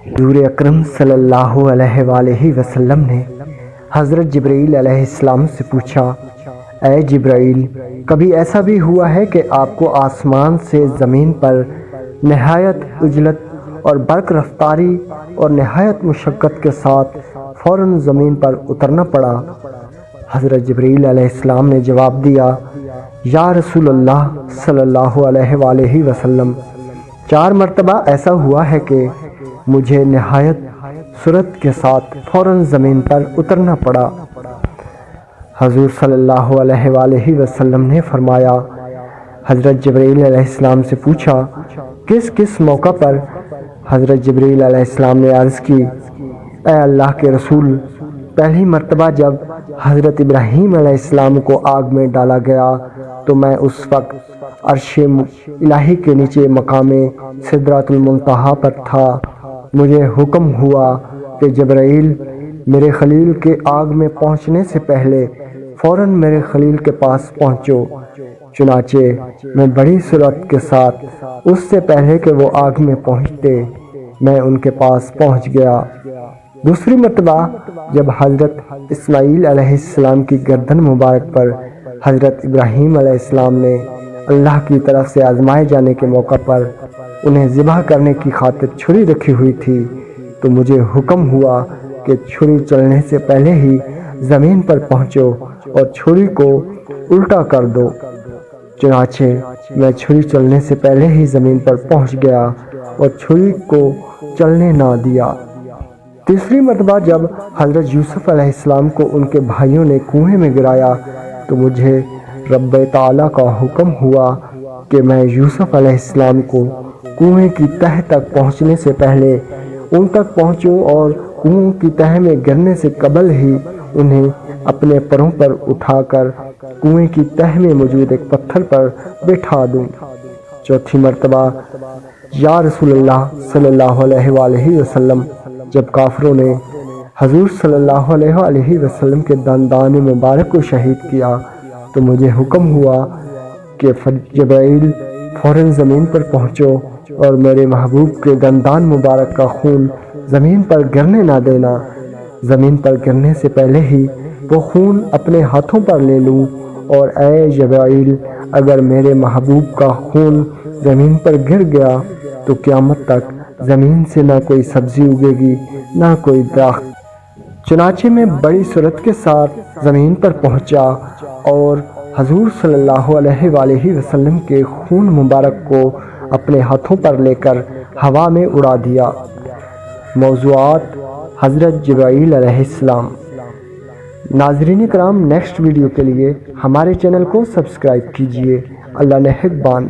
حضور اکرم صلی اللہ علیہ وآلہ وسلم نے حضرت جبرائیل علیہ السلام سے پوچھا، اے جبرائیل، کبھی ایسا بھی ہوا ہے کہ آپ کو آسمان سے زمین پر نہایت عجلت اور برق رفتاری اور نہایت مشقت کے ساتھ فوراً زمین پر اترنا پڑا؟ حضرت جبرائیل علیہ السلام نے جواب دیا، یا رسول اللہ صلی اللہ علیہ وآلہ وسلم، 4 مرتبہ ایسا ہوا ہے کہ مجھے نہایت سرعت کے ساتھ فوراً زمین پر اترنا پڑا۔ حضور صلی اللہ علیہ وآلہ وسلم نے فرمایا، حضرت جبرائیل علیہ السلام سے پوچھا، کس کس موقع پر؟ حضرت جبرائیل علیہ السلام نے عرض کی، اے اللہ کے رسول، پہلی مرتبہ جب حضرت ابراہیم علیہ السلام کو آگ میں ڈالا گیا تو میں اس وقت عرش الہی کے نیچے مقام سدرۃ المنتہا پر تھا۔ مجھے حکم ہوا کہ جبرائیل، میرے خلیل کے آگ میں پہنچنے سے پہلے فوراً میرے خلیل کے پاس پہنچو۔ چنانچہ میں بڑی سرعت کے ساتھ اس سے پہلے کہ وہ آگ میں پہنچتے میں ان کے پاس پہنچ گیا۔ دوسری مرتبہ جب حضرت اسماعیل علیہ السلام کی گردن مبارک پر حضرت ابراہیم علیہ السلام نے اللہ کی طرف سے آزمائے جانے کے موقع پر انہیں ذبح کرنے کی خاطر چھری رکھی ہوئی تھی تو مجھے حکم ہوا کہ چھری چلنے سے پہلے ہی زمین پر پہنچو اور چھری کو الٹا کر دو۔ چنانچہ میں چھری چلنے سے پہلے ہی زمین پر پہنچ گیا اور چھری کو چلنے نہ دیا۔ تیسری مرتبہ جب حضرت یوسف علیہ السلام کو ان کے بھائیوں نے کنویں میں گرایا تو مجھے رب تعالیٰ کا حکم ہوا کہ میں یوسف علیہ السلام کو کنویں کی تہہ تک پہنچنے سے پہلے ان تک پہنچوں اور کنویں کی تہہ میں گرنے سے قبل ہی انہیں اپنے پروں پر اٹھا کر کنویں کی تہہ میں موجود ایک پتھر پر بٹھا دوں۔ چوتھی مرتبہ، یا رسول اللہ صلی اللہ علیہ وآلہ وسلم، جب کافروں نے حضور صلی اللہ علیہ وآلہ وسلم کے دندان مبارک کو شہید کیا تو مجھے حکم ہوا کہ جبرائیل، فوراً زمین پر پہنچو اور میرے محبوب کے دندان مبارک کا خون زمین پر گرنے نہ دینا۔ زمین پر گرنے سے پہلے ہی وہ خون اپنے ہاتھوں پر لے لوں، اور اے جبرائیل، اگر میرے محبوب کا خون زمین پر گر گیا تو قیامت تک زمین سے نہ کوئی سبزی اگے گی نہ کوئی درخت۔ چنانچہ میں بڑی سرعت کے ساتھ زمین پر پہنچا اور حضور صلی اللہ علیہ وآلہ وسلم کے خون مبارک کو اپنے ہاتھوں پر لے کر ہوا میں اڑا دیا۔ موضوعات حضرت جبرائیل علیہ السلام۔ ناظرین کرام، نیکسٹ ویڈیو کے لیے ہمارے چینل کو سبسکرائب کیجیے۔ اللہ نگہبان۔